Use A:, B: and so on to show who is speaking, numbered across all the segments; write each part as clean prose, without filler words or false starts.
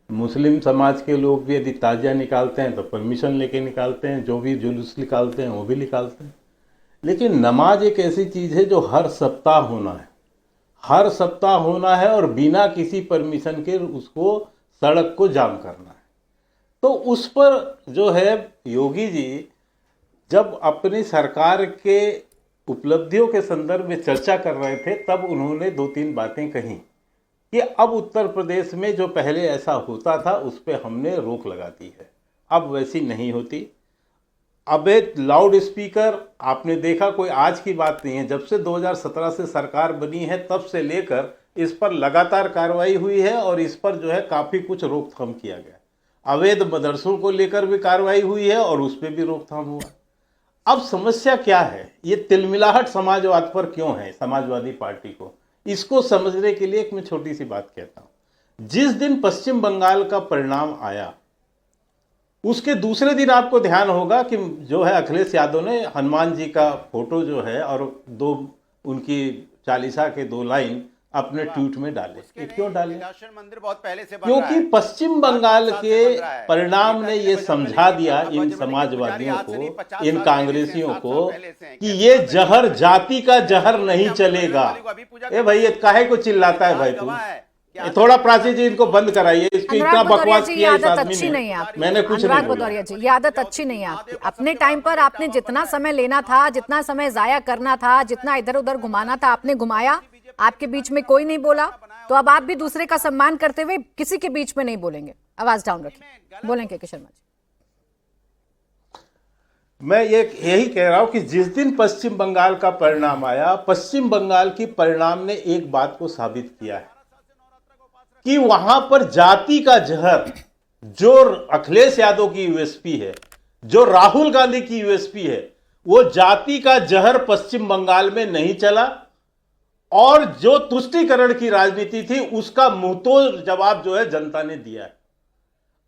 A: मुस्लिम समाज के लोग भी यदि ताजिया निकालते हैं तो परमिशन लेके निकालते हैं, जो भी जुलूस निकालते हैं वो भी निकालते हैं। लेकिन नमाज एक ऐसी चीज़ है जो हर सप्ताह होना है, हर सप्ताह होना है, और बिना किसी परमिशन के उसको सड़क को जाम करना है। तो उस पर जो है योगी जी जब अपनी सरकार के उपलब्धियों के संदर्भ में चर्चा कर रहे थे तब उन्होंने दो तीन बातें कही कि अब उत्तर प्रदेश में जो पहले ऐसा होता था उस पर हमने रोक लगा दी है, अब वैसी नहीं होती। अब एक लाउड स्पीकर आपने देखा, कोई आज की बात नहीं है, जब से 2017 से सरकार बनी है तब से लेकर इस पर लगातार कार्रवाई हुई है और इस पर जो है काफ़ी कुछ रोकथाम किया गया। अवैध मदरसों को लेकर भी कार्रवाई हुई है और उस पर भी रोकथाम हुआ। अब समस्या क्या है, ये तिलमिलाहट समाजवाद पर क्यों है, समाजवादी पार्टी को, इसको समझने के लिए एक मैं छोटी सी बात कहता हूं। जिस दिन पश्चिम बंगाल का परिणाम आया उसके दूसरे दिन आपको ध्यान होगा कि जो है अखिलेश यादव ने हनुमान जी का फोटो जो है और दो उनकी चालीसा के दो लाइन अपने ट्वीट में डाले। ये क्यों डाले?
B: मंदिर बहुत पहले से बन रहा
A: क्योंकि
B: है।
A: पश्चिम बंगाल के परिणाम ने ये समझा दिया इन समाजवादियों को, इन कांग्रेसियों को कि ये जहर जाति का जहर नहीं चलेगा। ए भाई ये काहे को चिल्लाता है भाई तू? थोड़ा प्राची जी इनको बंद कराइए, इसको इतना बकवास किया इस आदमी ने। मैंने कुछ नहीं बोला।
C: भदौरिया जी, ये आदत अच्छी नहीं है आपकी। अपने टाइम पर आपने जितना समय लेना था, जितना समय जाया करना था, जितना इधर उधर घुमाना था आपने घुमाया। आपके बीच में कोई नहीं बोला, तो अब आप भी दूसरे का सम्मान करते हुए किसी के बीच में नहीं बोलेंगे। आवाज डाउन रखिए, बोलेंगे के शर्मा जी।
A: मैं यही कह रहा हूं कि जिस दिन पश्चिम बंगाल का परिणाम आया, पश्चिम बंगाल की परिणाम ने एक बात को साबित किया है कि वहां पर जाति का जहर, जो अखिलेश यादव की यूएसपी है, जो राहुल गांधी की यूएसपी है, वो जाति का जहर पश्चिम बंगाल में नहीं चला और जो तुष्टीकरण की राजनीति थी उसका मुंहतोड़ जवाब जो है जनता ने दिया है।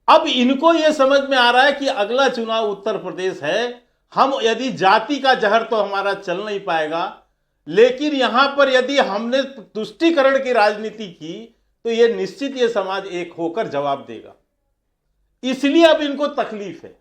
A: अब इनको यह समझ में आ रहा है कि अगला चुनाव उत्तर प्रदेश है, हम यदि जाति का जहर तो हमारा चल नहीं पाएगा, लेकिन यहां पर यदि हमने तुष्टीकरण की राजनीति की तो यह निश्चित ये समाज एक होकर जवाब देगा। इसलिए अब इनको तकलीफ है,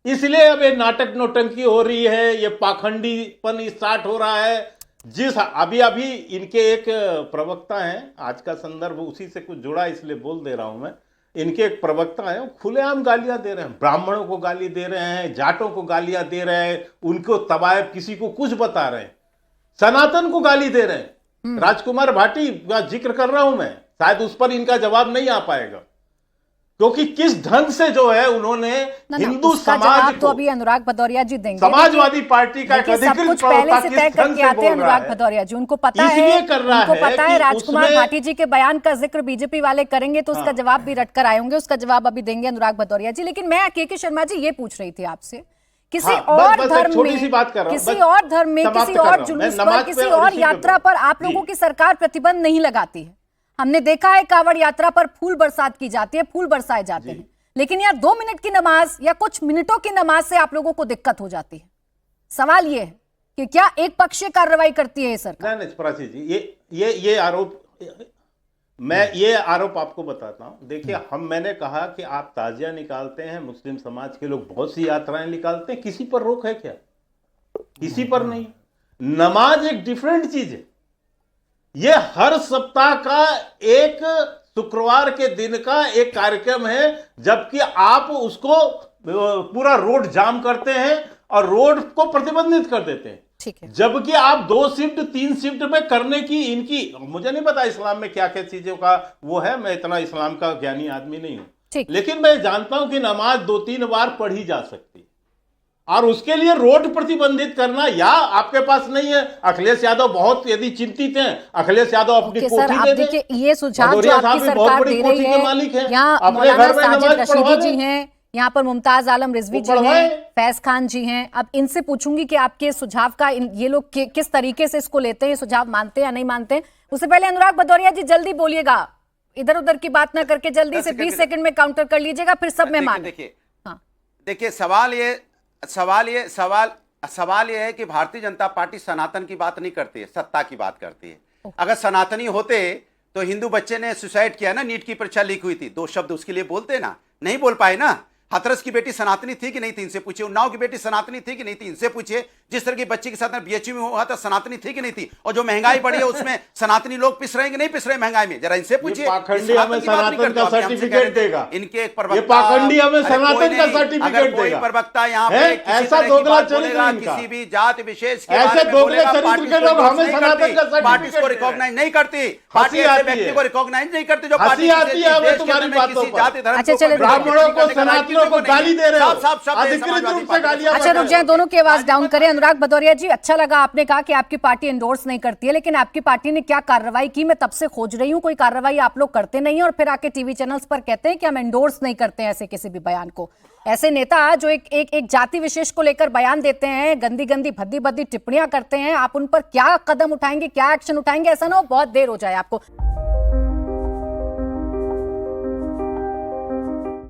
A: इसलिए अब ये नाटक नौटंकी हो रही है, ये पाखंडीपन स्टार्ट हो रहा है। जिस अभी इनके एक प्रवक्ता हैं, आज का संदर्भ उसी से कुछ जुड़ा इसलिए बोल दे रहा हूं मैं, इनके एक प्रवक्ता हैं, खुलेआम गालियां दे रहे हैं, ब्राह्मणों को गाली दे रहे हैं, जाटों को गालियां दे रहे हैं, उनको तबायब किसी को कुछ बता रहे हैं, सनातन को गाली दे रहे हैं। राजकुमार भाटी का जिक्र कर रहा हूं मैं, शायद उस पर इनका जवाब नहीं आ पाएगा क्योंकि किस ढंग से जो है उन्होंने हिंदू समाज
C: तो अभी अनुराग भदौरिया जी देंगे।
A: समाजवादी पार्टी का
C: सब कुछ पहले से तय करके आते हैं अनुराग भदौरिया जी, उनको पता है, उनको पता है राजकुमार भाटी जी के बयान का जिक्र बीजेपी वाले करेंगे तो उसका जवाब भी रटकर आए होंगे, उसका जवाब अभी देंगे अनुराग भदौरिया जी। लेकिन मैं के शर्मा जी ये पूछ रही थी आपसे, किसी और धर्म में, किसी और धर्म में, किसी और जुलूस पर, किसी और यात्रा पर आप लोगों की सरकार प्रतिबंध नहीं लगाती है। हमने देखा है कावड़ यात्रा पर फूल बरसात की जाती है, फूल बरसाए जाते हैं, लेकिन यार 2 मिनट की नमाज या कुछ मिनटों की नमाज से आप लोगों को दिक्कत हो जाती है। सवाल ये है कि क्या एक पक्षीय कार्रवाई करती है ये सरकार?
A: नहीं प्राची जी, ये आरोप, मैं ये आरोप आपको बताता हूं। देखिए मैंने कहा कि आप ताजिया निकालते हैं, मुस्लिम समाज के लोग बहुत सी यात्राएं निकालते हैं, किसी पर रोक है क्या? किसी पर नहीं। नमाज एक डिफरेंट चीज है, ये हर सप्ताह का एक शुक्रवार के दिन का एक कार्यक्रम है, जबकि आप उसको पूरा रोड जाम करते हैं और रोड को प्रतिबंधित कर देते हैं।
C: ठीक है।
A: जबकि आप 2 शिफ्ट 3 शिफ्ट में करने की इनकी, मुझे नहीं पता इस्लाम में क्या क्या चीजों का वो है, मैं इतना इस्लाम का ज्ञानी आदमी नहीं हूं, लेकिन मैं जानता हूं कि नमाज 2-3 बार पढ़ी जा सकती है और उसके लिए रोड प्रतिबंधित करना या आपके पास नहीं है। अखिलेश यादव बहुत यदि चिंतित हैं, अखिलेश यादव अपनी कोठी दे दें।
C: ये सुझाव जो आपकी सरकार दे रही है, यहाँ मौलाना साजिद रशीदी जी हैं, यहाँ पर मुमताज आलम रिजवी जी हैं, फैज खान जी हैं। अब इनसे पूछूंगी कि आपके सुझाव का ये लोग किस तरीके से इसको लेते हैं, सुझाव मानते हैं या नहीं मानते हैं। उससे पहले अनुराग भदौरिया जी जल्दी बोलिएगा, इधर उधर की बात ना करके जल्दी से 20 सेकंड में काउंटर कर लीजिएगा, फिर सब मेहमान।
B: देखिए सवाल ये है कि भारतीय जनता पार्टी सनातन की बात नहीं करती है, सत्ता की बात करती है। अगर सनातनी होते तो हिंदू बच्चे ने सुसाइड किया ना, नीट की परीक्षा लीक हुई थी, 2 शब्द उसके लिए बोलते ना, नहीं बोल पाए ना। हाथरस की बेटी सनातनी थी कि नहीं थी, इनसे पूछिए। उन्नाव की बेटी सनातनी थी कि नहीं थी, इनसे पूछिए। जिस तरह की बच्ची के साथ बीएचयू में हुआ था, सनातनी थी कि नहीं थी। और जो महंगाई बढ़ी है उसमें सनातनी लोग पिस रहे हैं कि नहीं पिस रहे महंगाई में, जरा इनसे पूछिए।
A: पाखंडी हमें सनातन का सर्टिफिकेट देगा,
B: इनके एक प्रवक्ता,
A: ये पाखंडी हमें सनातन का सर्टिफिकेट देगा।
B: प्रवक्ता यहाँ पे
A: ऐसा दोगला चरित्र इनका,
B: किसी भी जाति विशेष के
A: ऐसे दोगले चरित्र के लोग हमें सनातन का
B: पार्टी
A: सर्टिफिकेट
B: को रिकॉग्नाइज नहीं करती, पार्टी
A: हंसी
B: ऐसे
A: आती
B: व्यक्ति
A: है,
B: को रिकॉग्नाइज नहीं करती जो
A: हंसी
B: पार्टी
A: आती है हमें तुम्हारी बातों पर।
B: जाति धर्म
C: अच्छा, चलिए,
A: ब्राह्मणों को, सनातनों को गाली दे रहे हो, अधिकृत रूप से गालियां।
C: अच्छा रुक जाए, दोनों की आवाज डाउन करें। अनुराग भदौरिया जी, अच्छा लगा आपने कहा कि आपकी पार्टी एंडोर्स नहीं करती है, लेकिन आपकी पार्टी ने क्या कार्रवाई की? मैं तब से खोज रही हूं, कोई कार्रवाई आप लोग करते नहीं है और फिर आके टीवी चैनल्स पर कहते हैं कि हम एंडोर्स नहीं करते हैं ऐसे किसी भी बयान को। ऐसे नेता जो एक जाति विशेष को लेकर बयान देते हैं, गंदी गंदी भद्दी भद्दी टिप्पणियां करते हैं, आप उन पर क्या कदम उठाएंगे, क्या एक्शन उठाएंगे? ऐसा ना हो बहुत देर हो जाए आपको।